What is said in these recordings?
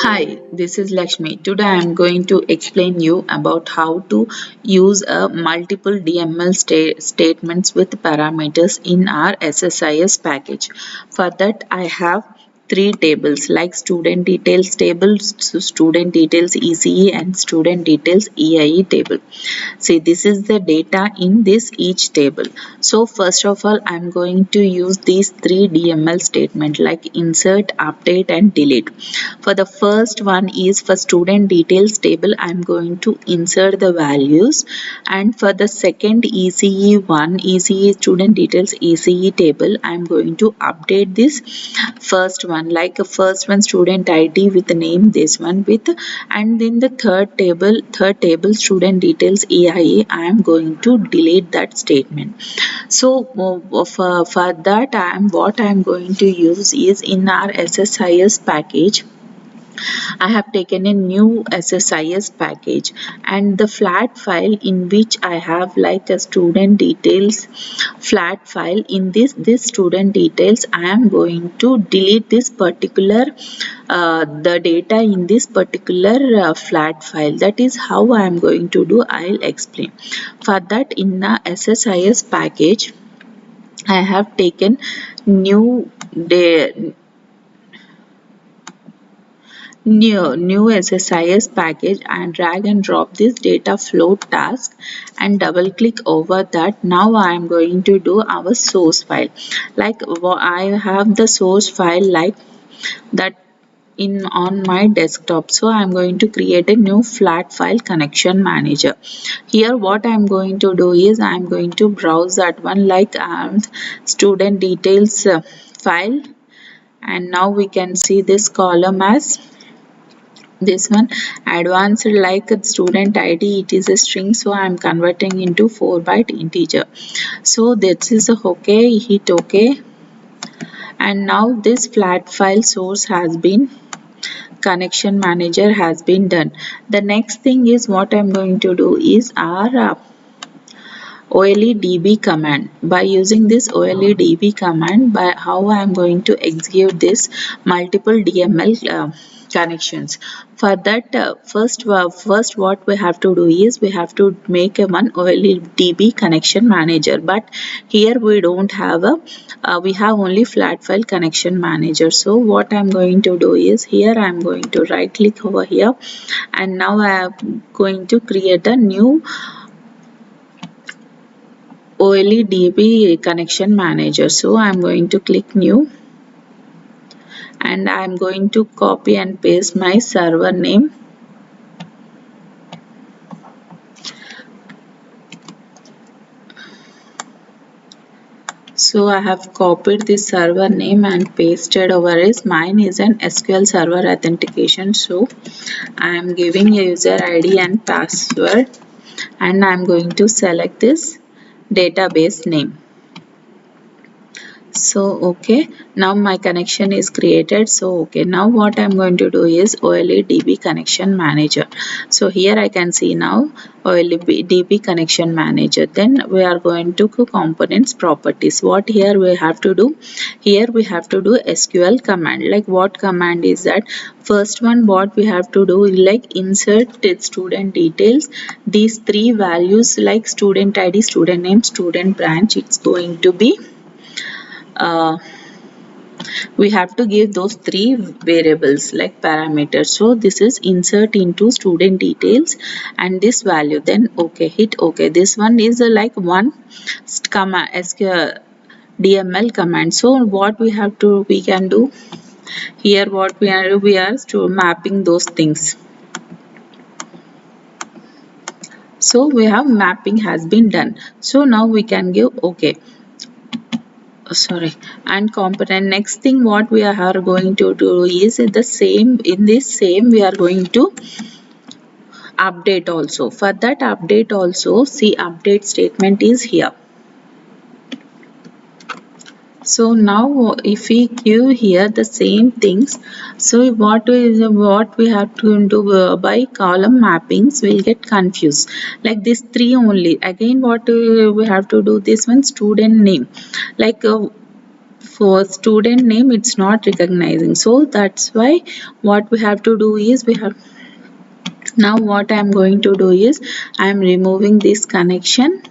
Hi, this is Lakshmi. Today I am going to explain you about how to use a multiple DML statements with parameters in our SSIS package. For that I have three tables like student details table, student details ECE and student details EIE table. See, this is the data in this each table. So first of all, I'm going to use these three DML statement like insert, update and delete. For the first one is for student details table, I'm going to insert the values, and for the second ECE student details ECE table, I'm going to update this first one like a first one student ID with the name this one with, and then the third table student details EIA I am going to delete that statement. So for that what I am going to use is in our SSIS package I have taken a new SSIS package, and the flat file in which I have like a student details flat file. In this student details I am going to delete this particular the data in this particular flat file. That is how I am going to do. I'll explain. For that, in the SSIS package I have taken new day new SSIS package and drag and drop this data flow task and double click over that. Now I am going to do our source file. Like I have the source file like that in on my desktop, so I'm going to create a new flat file connection manager. Here what I'm going to do is I'm going to browse that one like student details file, and now we can see this column as this one advanced like student ID. It is a string, so I am converting into 4-byte integer. So this is okay, hit OK, and now this flat file source has been connection manager has been done. The next thing is what I'm going to do is our OLEDB command. By using this OLEDB command, by how I am going to execute this multiple DML connections. For that, first what we have to do is we have to make a one OLEDB connection manager. But here we don't have a we have only flat file connection manager. So what I'm going to do is here I'm going to right click over here, and now I am going to create a new OLEDB connection manager. So I'm going to click new, and I'm going to copy and paste my server name. So I have copied this server name and pasted over it. Mine is an SQL Server authentication. So I am giving a user ID and password, and I'm going to select this database name. So okay, now my connection is created. So okay, now what I'm going to do is OLEDB connection manager. So here I can see now OLEDB connection manager. Then we are going to components properties. What here we have to do? Here we have to do SQL command. Like what command is that? First one what we have to do is like insert student details. These three values like student ID, student name, student branch. It's going to be we have to give those three variables like parameters. So this is insert into student details and this value. Then okay, hit OK. This one is like one command DML command. So what we can do here, what we are mapping those things. So we have mapping has been done. So now we can give OK. Sorry, and component. Next thing what we are going to do is the same. In this same we are going to update also. For that update also, see update statement is here. So now if we give here the same things, so what we have to do by column mappings will get confused. Like this three only. Again what we have to do this one student name. Like for student name it's not recognizing, so that's why what we have to do is we have now what I am going to do is I am removing this connection.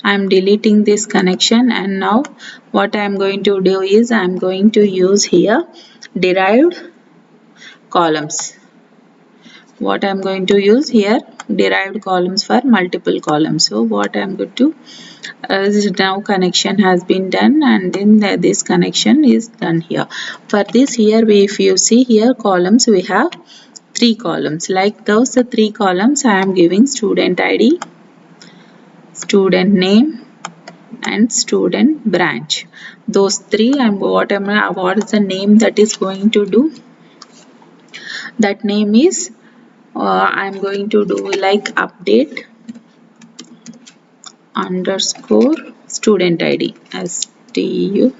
I am deleting this connection, and now what I am going to do is I am going to use here derived columns. What I am going to use here derived columns for multiple columns. So what I am going to is now connection has been done, and then this connection is done here. For this here if you see here columns, we have three columns. Like those three columns I am giving student ID, student name and student branch. Those three what is the name that is going to do? That name is I am going to do like update underscore student ID stu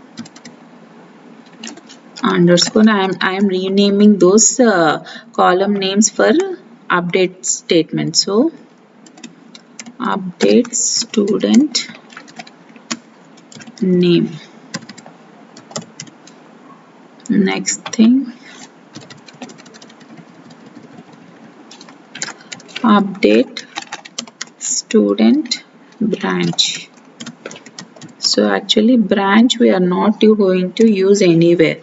underscore. I am renaming those column names for update statement. So update student name. Next thing, update student branch. So actually branch we are not going to use anywhere.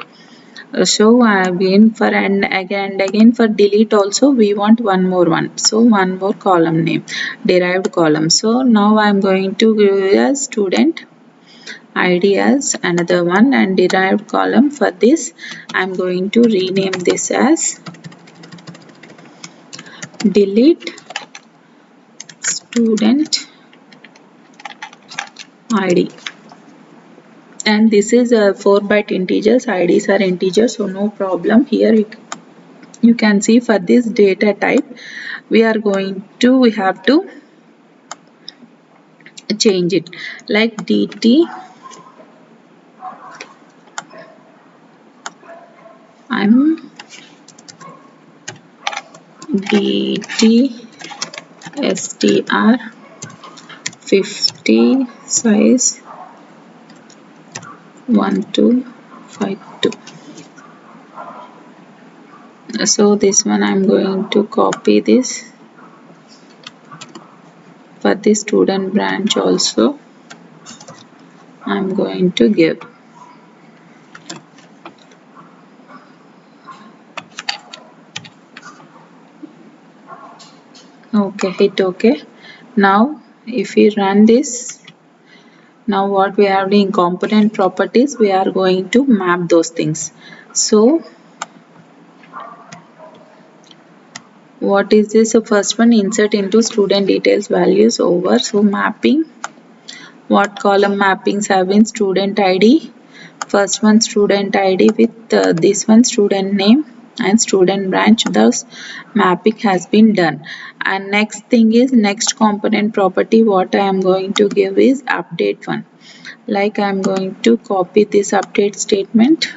So again for and again for delete also we want one more one. So one more column name, derived column. So now I am going to give as student ID as another one, and derived column for this I am going to rename this as delete student ID. And this is a 4-byte integers, IDs are integers, so no problem. Here you can see for this data type we have to change it like dt I'm dt str 50 size 1252. So this one I'm going to copy this for the student branch also. I'm going to give. Okay, hit OK. Now if we run this, now what we are doing, component properties, we are going to map those things. So what is this? So first one, insert into student details values over. So mapping, what column mappings have been student ID. First one student ID with this one student name and student branch. Thus mapping has been done. And next thing is next component property what I am going to give is update one. Like I am going to copy this update statement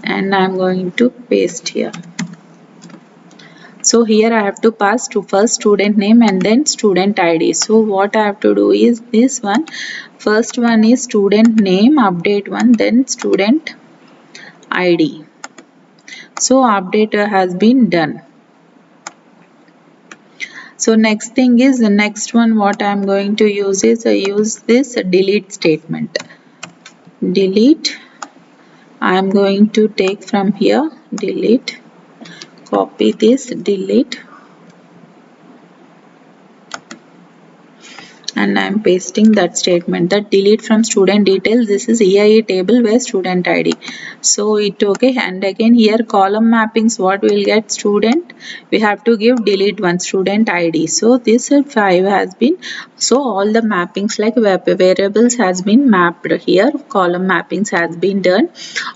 and I am going to paste here. So here I have to pass to first student name and then student ID. So what I have to do is this one. First one is student name, update one, then student ID. So update has been done. So next thing is the next one what I am going to use is I use this delete statement. Delete. I am going to take from here delete. Copy this delete. And I am pasting that statement that delete from student details. This is EIE table where student ID. So it okay. And again here column mappings what we will get student. We have to give delete one student ID. So this 5 has been. So all the mappings like variables has been mapped here. Column mappings has been done.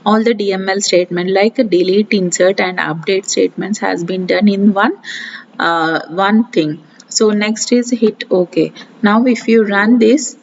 All the DML statement like delete, insert and update statements has been done in one thing. So next is hit OK. Now if you run this,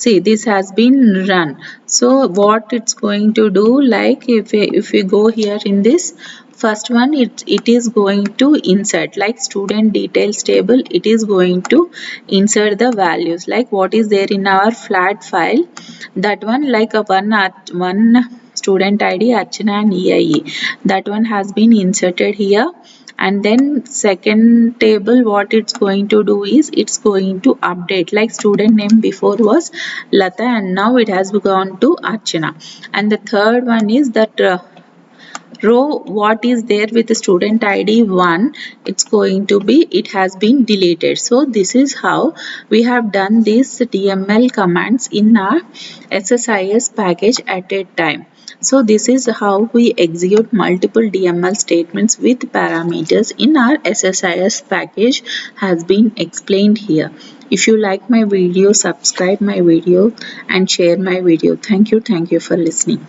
See, this has been run. So what it's going to do, like if we go here in this first one, it is going to insert like student details table. It is going to insert the values like what is there in our flat file. That one, like a one student ID, Archana and EIE. That one has been inserted here. And then second table, what it's going to do is it's going to update, like student name before was Lata and now it has gone to Archana. And the third one is that row what is there with the student ID 1, it's going to be, it has been deleted. So this is how we have done these DML commands in our SSIS package at a time. So this is how we execute multiple DML statements with parameters in our SSIS package has been explained here. If you like my video, subscribe my video and share my video. Thank you for listening.